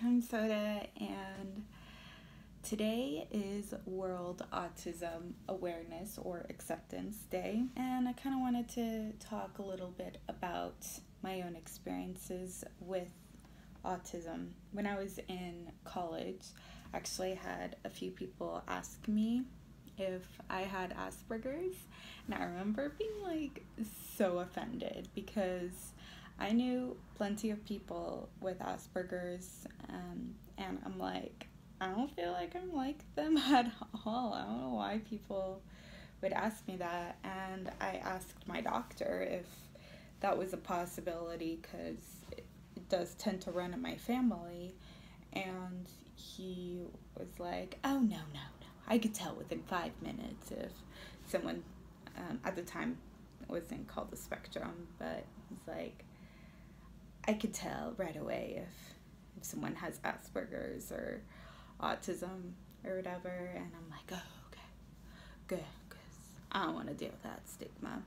I'm Soda, and today is World Autism Awareness or Acceptance Day, and I kind of wanted to talk a little bit about my own experiences with autism. When I was in college, I actually had a few people ask me if I had Asperger's, and I remember being so offended because I knew plenty of people with Asperger's, and I'm like, I don't feel like I'm like them at all. I don't know why people would ask me that, and I asked my doctor if that was a possibility because it does tend to run in my family, and he was like, oh, no. I could tell within 5 minutes if someone, at the time, it wasn't called the spectrum, but it's like, I could tell right away if someone has Asperger's or autism or whatever, and I'm like, oh, okay, good, because I don't want to deal with that stigma.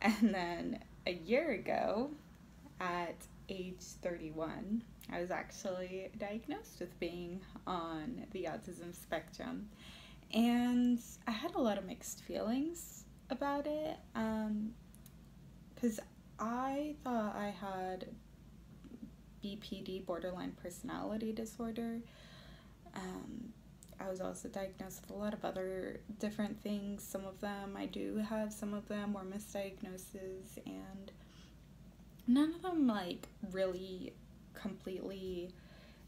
And then a year ago, at age 31, I was actually diagnosed with being on the autism spectrum, and I had a lot of mixed feelings about it, because I thought I had BPD, borderline personality disorder. I was also diagnosed with a lot of other different things. Some of them I do have, some of them were misdiagnoses, and none of them really completely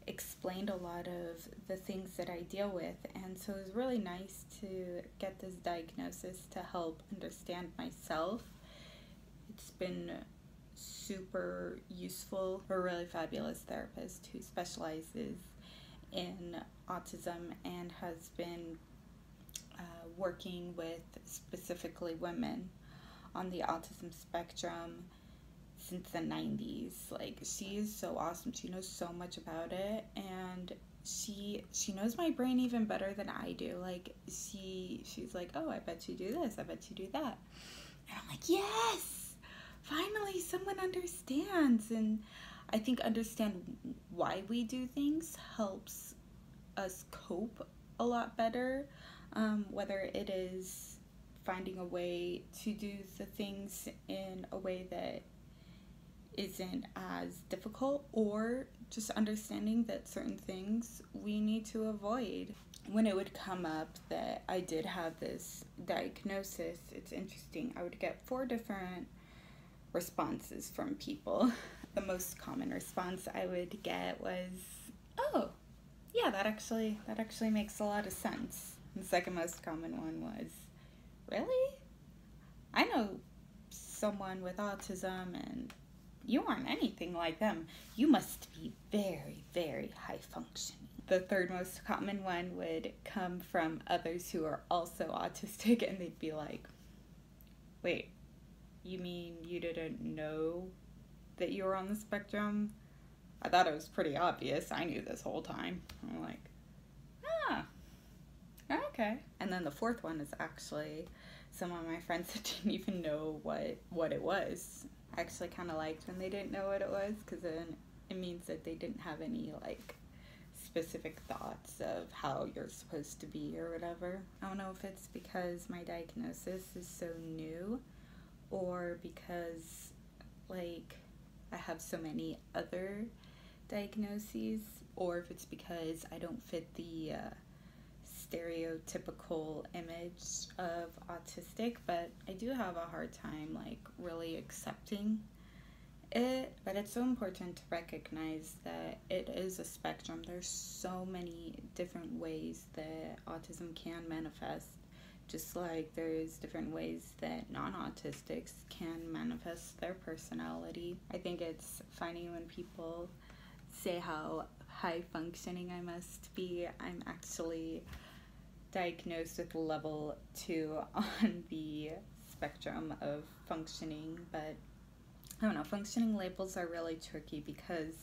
explained a lot of the things that I deal with. And so it was really nice to get this diagnosis to help understand myself. It's been super useful for a really fabulous therapist who specializes in autism and has been working with specifically women on the autism spectrum since the 90s. She is so awesome. She knows so much about it, and she knows my brain even better than I do. She's like, oh, I bet you do this, I bet you do that, and I'm like, yes, finally someone understands. And I think understand why we do things helps us cope a lot better, whether it is finding a way to do the things in a way that isn't as difficult, or just understanding that certain things we need to avoid. When it would come up that I did have this diagnosis, it's interesting. I would get 4 different responses from people. The most common response I would get was, oh, yeah, that actually makes a lot of sense. The second most common one was, really? I know someone with autism, and you aren't anything like them. You must be very, very high functioning. The third most common one would come from others who are also autistic, and they'd be like, wait, you mean you didn't know that you were on the spectrum? I thought it was pretty obvious. I knew this whole time. I'm like, okay. And then the fourth one is actually some of my friends that didn't even know what it was. I actually kind of liked when they didn't know what it was, because then it means that they didn't have any specific thoughts of how you're supposed to be or whatever. I don't know if it's because my diagnosis is so new, or because I have so many other diagnoses, or if it's because I don't fit the stereotypical image of autistic. But I do have a hard time really accepting it. But it's so important to recognize that it is a spectrum. There's so many different ways that autism can manifest, just like there's different ways that non-autistics can manifest their personality. I think it's funny when people say how high functioning I must be. I'm actually diagnosed with level 2 on the spectrum of functioning, but I don't know, functioning labels are really tricky, because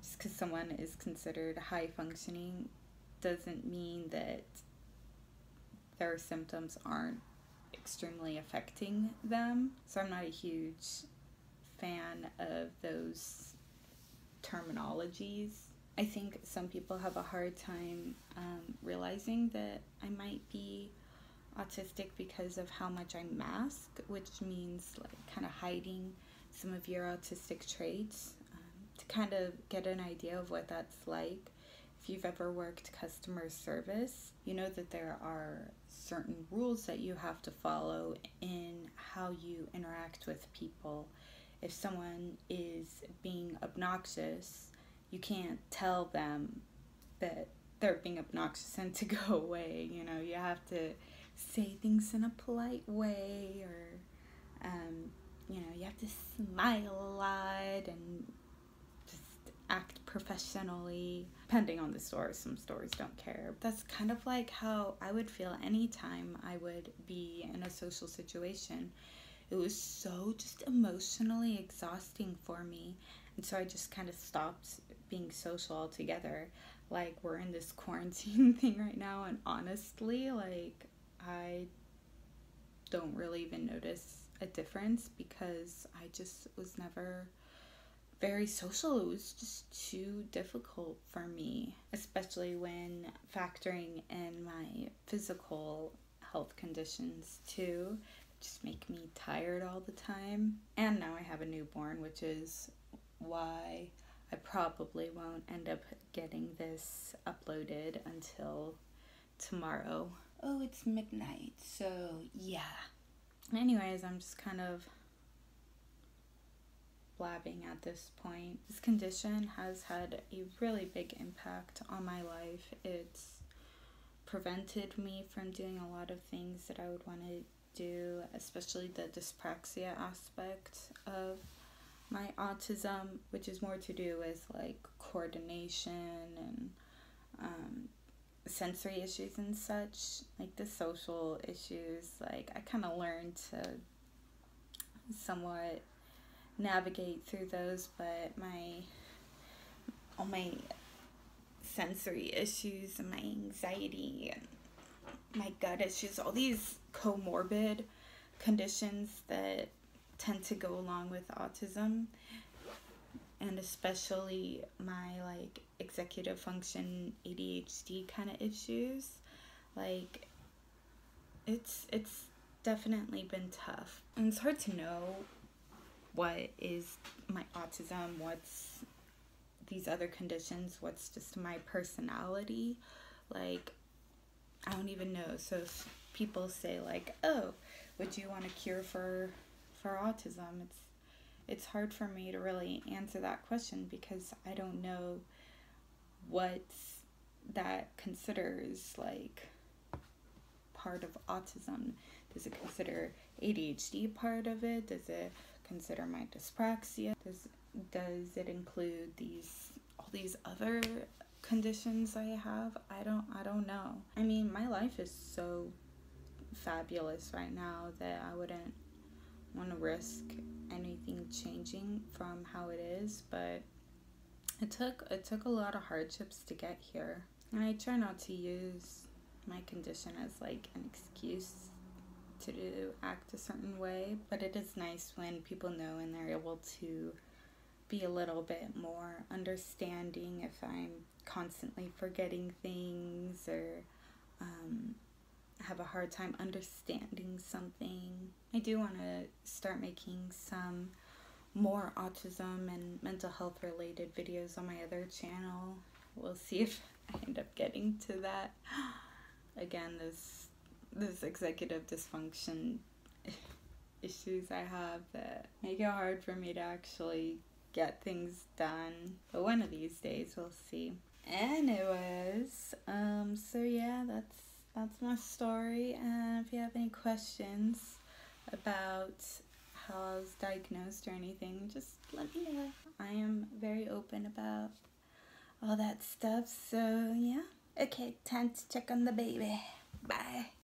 just because someone is considered high functioning doesn't mean that their symptoms aren't extremely affecting them. So I'm not a huge fan of those terminologies I think some people have a hard time realizing that I might be autistic because of how much I mask, which means like kind of hiding some of your autistic traits, to kind of get an idea of what that's like. If you've ever worked customer service, you know that there are certain rules that you have to follow in how you interact with people. If someone is being obnoxious, you can't tell them that they're being obnoxious and to go away. You know, you have to say things in a polite way, or you know, you have to smile a lot and just act professionally. Depending on the store, some stores don't care. That's kind of like how I would feel anytime I would be in a social situation. It was so just emotionally exhausting for me, and so I just kind of stopped being social altogether. Like, we're in this quarantine thing right now, and honestly, like, I don't really even notice a difference because I just was never very social. It was just too difficult for me, especially when factoring in my physical health conditions too. Just make me tired all the time. And now I have a newborn, which is why I probably won't end up getting this uploaded until tomorrow. Oh, it's midnight, so yeah. Anyways, I'm just kind of blabbing at this point. This condition has had a really big impact on my life. It's prevented me from doing a lot of things that I would want to do, especially the dyspraxia aspect of my autism, which is more to do with like coordination and sensory issues and such. Like the social issues, like I kind of learned to somewhat navigate through those, but all my sensory issues and my anxiety and my gut issues, all these comorbid conditions that tend to go along with autism, and especially my like executive function ADHD kind of issues, like it's definitely been tough. And it's hard to know what is my autism, what's these other conditions, what's just my personality. Like, I don't even know. So if people say like, oh, would you want a cure for autism? It's hard for me to really answer that question because I don't know what that considers like part of autism. Does it consider ADHD part of it? Does it consider my dyspraxia? Does it include all these other conditions I have? I don't know. I mean, my life is so fabulous right now that I wouldn't want to risk anything changing from how it is, but it took a lot of hardships to get here. And I try not to use my condition as like an excuse to act a certain way, but it is nice when people know and they're able to be a little bit more understanding if I'm constantly forgetting things or have a hard time understanding something. I do want to start making some more autism and mental health related videos on my other channel. We'll see if I end up getting to that. Again, this executive dysfunction issues I have that make it hard for me to actually get things done. But one of these days we'll see. Anyways, so yeah, that's my story. And if you have any questions about how I was diagnosed or anything, just let me know. I am very open about all that stuff. So yeah. Okay, time to check on the baby. Bye.